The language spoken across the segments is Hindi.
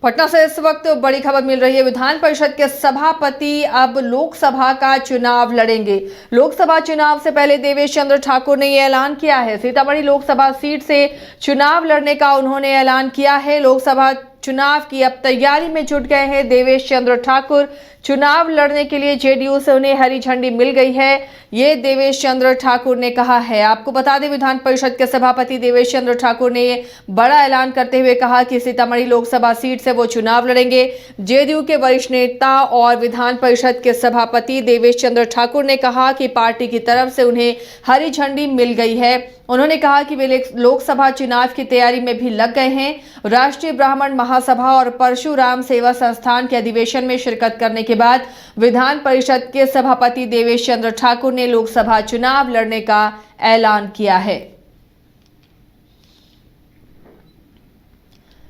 पटना से इस वक्त बड़ी खबर मिल रही है। विधान परिषद के सभापति अब लोकसभा का चुनाव लड़ेंगे। लोकसभा चुनाव से पहले देवेश चंद्र ठाकुर ने यह ऐलान किया है। सीतामढ़ी लोकसभा सीट से चुनाव लड़ने का उन्होंने ऐलान किया है। लोकसभा चुनाव की अब तैयारी में जुट गए हैं देवेश चंद्र ठाकुर। चुनाव लड़ने के लिए जेडीयू से उन्हें हरी झंडी मिल गई है, ये देवेश चंद्र ठाकुर ने कहा है। आपको बता दें, विधान परिषद के सभापति देवेश चंद्र ठाकुर ने ये बड़ा ऐलान करते हुए कहा कि सीतामढ़ी लोकसभा सीट से वो चुनाव लड़ेंगे। जेडीयू के वरिष्ठ नेता और विधान परिषद के सभापति देवेश चंद्र ठाकुर ने कहा कि पार्टी की तरफ से उन्हें हरी झंडी मिल गई है। उन्होंने कहा कि वे लोकसभा चुनाव की तैयारी में भी लग गए हैं। राष्ट्रीय ब्राह्मण महासभा और परशुराम सेवा संस्थान के अधिवेशन में शिरकत करने के बाद विधान परिषद के सभापति देवेश चंद्र ठाकुर ने लोकसभा चुनाव लड़ने का ऐलान किया है।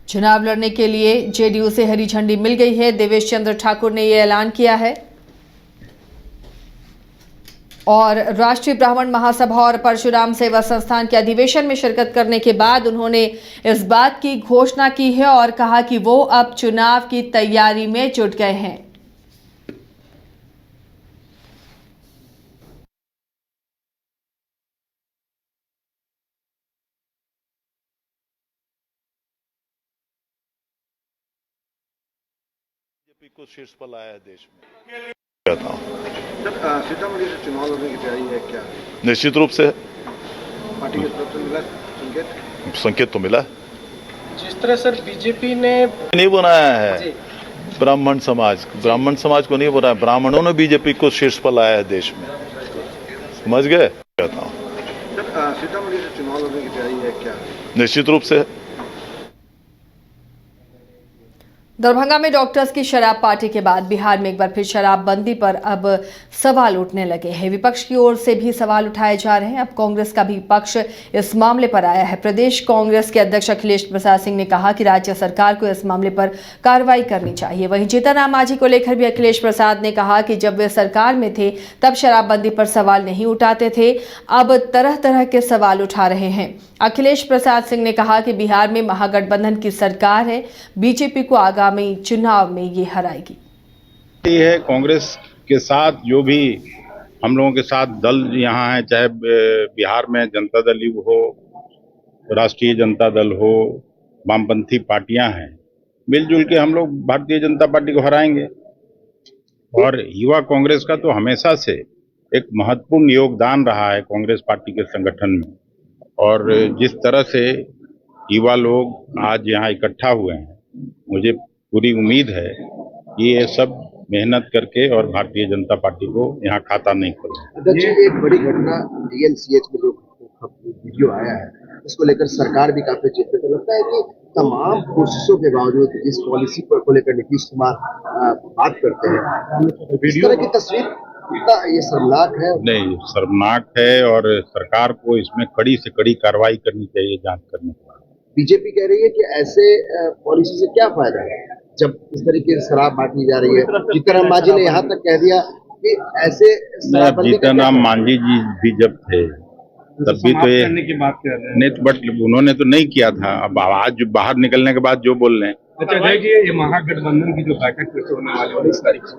चुनाव लड़ने के लिए जेडीयू से हरी झंडी मिल गई है। देवेश चंद्र ठाकुर ने यह ऐलान किया है और राष्ट्रीय ब्राह्मण महासभा और परशुराम सेवा संस्थान के अधिवेशन में शिरकत करने के बाद उन्होंने इस बात की घोषणा की है और कहा कि वो अब चुनाव की तैयारी में जुट गए हैं। बीजेपी को शीर्ष पर लाया है देश में। सीतामढ़ी से चुनाव लड़ने की तैयारी है क्या? निश्चित रूप से पार्टी की तरफ से मिला संकेत तो मिला। जिस तरह सर बीजेपी ने नहीं बनाया है ब्राह्मण समाज को नहीं बनाया, ब्राह्मणों ने बीजेपी को शीर्ष पर लाया है देश में, समझ गए। सीतामढ़ी से चुनाव लड़ने की तैयारी है क्या? निश्चित रूप से। दरभंगा में डॉक्टर्स की शराब पार्टी के बाद बिहार में एक बार फिर शराबबंदी पर अब सवाल उठने लगे हैं। विपक्ष की ओर से भी सवाल उठाए जा रहे हैं। अब कांग्रेस का भी पक्ष इस मामले पर आया है। प्रदेश कांग्रेस के अध्यक्ष अखिलेश प्रसाद सिंह ने कहा कि राज्य सरकार को इस मामले पर कार्रवाई करनी चाहिए। वहीं जीतन राम मांझी को लेकर भी अखिलेश प्रसाद ने कहा कि जब वे सरकार में थे तब शराबबंदी पर सवाल नहीं उठाते थे, अब तरह तरह के सवाल उठा रहे हैं। अखिलेश प्रसाद सिंह ने कहा कि बिहार में महागठबंधन की सरकार है, बीजेपी को आगामी चुनाव में ये हराएगी। ये है कांग्रेस के साथ जो भी हम लोगों के साथ दल यहाँ है, चाहे बिहार में जनता दल हो, राष्ट्रीय जनता दल हो, वामपंथी पार्टियां हैं, मिलजुल के हम लोग भारतीय जनता पार्टी को हराएंगे। और युवा कांग्रेस का तो हमेशा से एक महत्वपूर्ण योगदान रहा है कांग्रेस पार्टी के संगठन में। और जिस तरह से युवा लोग आज यहाँ इकट्ठा हुए हैं, मुझे पूरी उम्मीद है कि ये सब मेहनत करके और भारतीय जनता पार्टी को यहाँ खाता नहीं खोलेंगे। ये एक बड़ी घटना डीएनसीएच में जो वीडियो आया है, इसको लेकर सरकार भी काफी चिंतित है। लगता है कि तमाम कोशिशों के बावजूद इस पॉलिसी को लेकर नीतीश कुमार बात करते हैं, इस तरह की तस्वीर ये शर्मनाक है। नहीं, शर्मनाक है और सरकार को इसमें कड़ी से कड़ी कार्रवाई करनी चाहिए जांच करने के बाद। बीजेपी कह रही है कि ऐसे पॉलिसी से क्या फायदा है जब इस तरीके से शराब बांटी जा रही है। जीतन राम मांझी ने यहाँ तक कह दिया कि ऐसे जीतन राम मांझी जी भी जब थे तब भी तो ये करने की बात कर रहे हैं। नहीं, बट उन्होंने तो नहीं किया था। अब आज बाहर निकलने के बाद जो बोल रहे हैं। अच्छा, देखिए ये महागठबंधन की जो बैठक कैसे होने वाली है 19 तारीख को,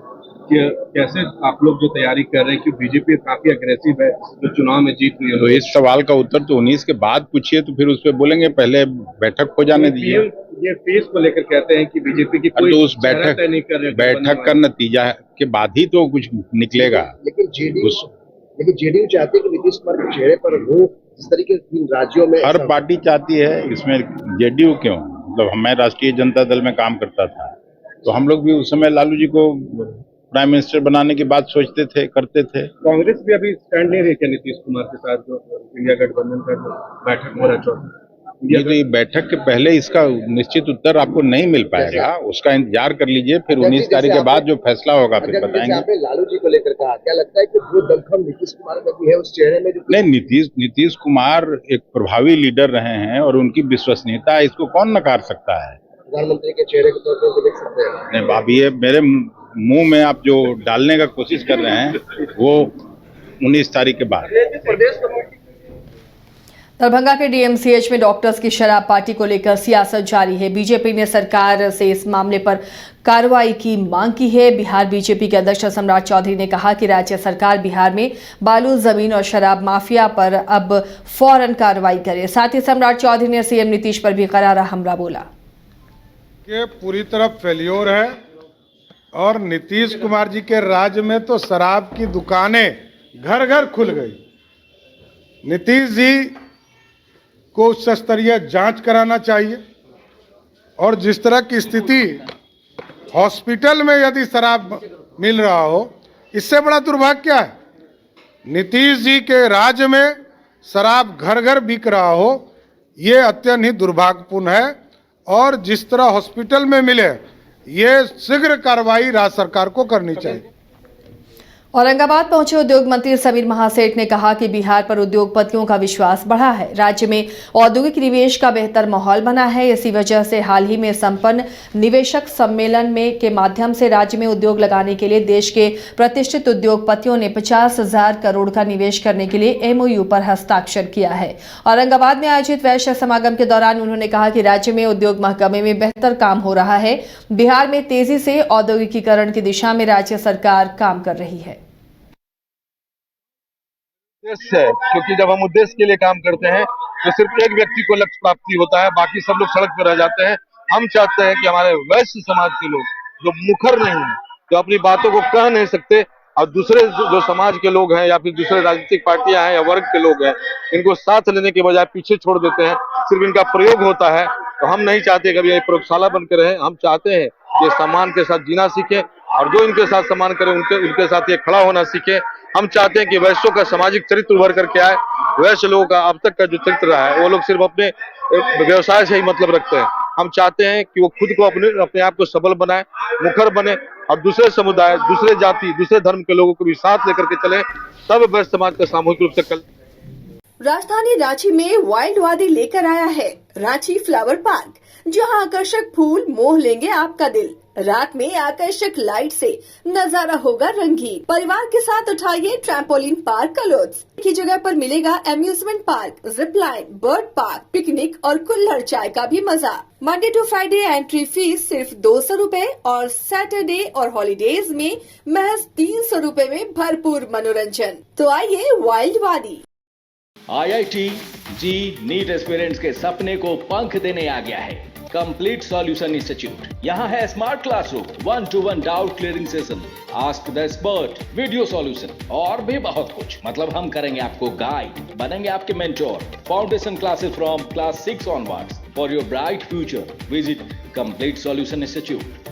कैसे आप लोग जो तैयारी कर रहे हैं कि बीजेपी काफी अग्रेसिव है जो चुनाव में जीत रही है, तो इस सवाल का उत्तर तो 19 के बाद पूछिए, तो फिर उस पर बोलेंगे। पहले बैठक हो जाने दीजिए। ये फेस को लेकर कहते हैं कि बीजेपी की कोई तो उस बैठक का नतीजा के बाद ही तो कुछ निकलेगा। लेकिन जेडीयू चाहती है कि नीतीश कुमार के चेहरे पर वो जिस तरीके से इन राज्यों में हर पार्टी चाहती है, इसमें जेडीयू क्यों। मतलब मैं राष्ट्रीय जनता दल में काम करता था, तो हम लोग भी उस समय लालू जी को प्राइम मिनिस्टर बनाने की बात सोचते थे, करते थे। कांग्रेस भी अभी स्टैंड नहीं रही क्या नीतीश कुमार के साथ जो इंडिया गठबंधन का जो बैठक हो रहा है? ये बैठक के पहले इसका निश्चित उत्तर आपको नहीं मिल पाएगा, उसका इंतजार कर लीजिए। फिर 19 तारीख के बाद जो फैसला होगा फिर बताएंगे। आपने लालू जी को लेकर कहा, क्या लगता है कि वो दमखम नीतीश कुमार में भी है उस चेहरे में? नहीं, नीतीश कुमार एक प्रभावी लीडर रहे हैं और उनकी विश्वसनीयता, इसको कौन नकार सकता है। प्रधानमंत्री के चेहरे के तौर पर देख सकते हैं। नहीं, अभी ये मेरे मुंह में आप जो डालने का कोशिश कर रहे हैं वो 19 तारीख के बाद। दरभंगा के डीएमसीएच में डॉक्टर्स की शराब पार्टी को लेकर सियासत जारी है। बीजेपी ने सरकार से इस मामले पर कार्रवाई की मांग की है। बिहार बीजेपी के अध्यक्ष सम्राट चौधरी ने कहा कि राज्य सरकार बिहार में बालू, जमीन और शराब माफिया पर अब फौरन कार्रवाई करे। साथ ही सम्राट चौधरी ने सीएम नीतीश पर भी करारा हमला बोला कि पूरी तरफ फेल्योर है और नीतीश कुमार जी के राज्य में तो शराब की दुकानें घर घर खुल गई। नीतीश जी को उच्च स्तरीय जांच कराना चाहिए और जिस तरह की स्थिति हॉस्पिटल में यदि शराब मिल रहा हो, इससे बड़ा दुर्भाग्य क्या है। नीतीश जी के राज्य में शराब घर घर बिक रहा हो, ये अत्यंत ही दुर्भाग्यपूर्ण है और जिस तरह हॉस्पिटल में मिले, ये शीघ्र कार्रवाई राज्य सरकार को करनी चाहिए। औरंगाबाद पहुंचे उद्योग मंत्री समीर महासेठ ने कहा कि बिहार पर उद्योगपतियों का विश्वास बढ़ा है। राज्य में औद्योगिक निवेश का बेहतर माहौल बना है। इसी वजह से हाल ही में संपन्न निवेशक सम्मेलन में के माध्यम से राज्य में उद्योग लगाने के लिए देश के प्रतिष्ठित उद्योगपतियों ने 50,000 करोड़ का निवेश करने के लिए एमओयू पर हस्ताक्षर किया है। औरंगाबाद में आयोजित वैश्य समागम के दौरान उन्होंने कहा कि राज्य में उद्योग महकमे में बेहतर काम हो रहा है। बिहार में तेजी से औद्योगिकीकरण की दिशा में राज्य सरकार काम कर रही है। उद्देश्य है, क्योंकि जब हम उद्देश्य के लिए काम करते हैं तो सिर्फ एक व्यक्ति को लक्ष्य प्राप्ति होता है, बाकी सब लोग सड़क पर रह जाते हैं। हम चाहते हैं कि हमारे वैश्य समाज के लोग जो मुखर नहीं है, जो अपनी बातों को कह नहीं सकते और दूसरे जो समाज के लोग हैं या फिर दूसरे राजनीतिक पार्टियां हैं या वर्ग के लोग हैं, इनको साथ लेने के बजाय पीछे छोड़ देते हैं, सिर्फ इनका प्रयोग होता है। तो हम नहीं चाहते कभी ये प्रयोगशाला बनकर रहे। हम चाहते हैं कि सम्मान के साथ जीना सीखे और जो इनके साथ सम्मान करे उनके साथ ये खड़ा होना सीखे। हम चाहते हैं कि वैश्यों का सामाजिक चरित्र उभर करके आए। वैश्य लोगों का अब तक का जो चरित्र रहा है, वो लोग सिर्फ अपने व्यवसाय से ही मतलब रखते हैं। हम चाहते हैं कि वो खुद को अपने आप को सबल बनाए, मुखर बने और दूसरे समुदाय, दूसरे जाति, दूसरे धर्म के लोगों को भी साथ लेकर के चले, तब वैश्य समाज का सामूहिक रूप से राजधानी रांची में वाइल्ड वादी लेकर आया है रांची फ्लावर पार्क, जहां आकर्षक फूल मोह लेंगे आपका दिल। रात में आकर्षक लाइट से नजारा होगा रंगीन। परिवार के साथ उठाइए ट्रैम्पोलिन पार्क का लुत्फ। की जगह पर मिलेगा amusement park, zip line, bird park, picnic और कुल्हड़ चाय का भी मजा। Monday to Friday entry fee सिर्फ 200 रूपए और सैटरडे और हॉलीडेज में महज 300 रूपए में भरपूर मनोरंजन। तो आइए वाइल्ड वादी। IIT जी नीट एस्पिरेंट्स के सपने को पंख देने आ गया है कंप्लीट सॉल्यूशन इंस्टीट्यूट। यहाँ है smart classroom, 1-to-1 doubt clearing session, ask the expert, video solution और भी बहुत कुछ। मतलब हम करेंगे आपको गाइड, बनेंगे आपके mentor. Foundation classes from class 6 onwards for your bright future. Visit complete solution institute.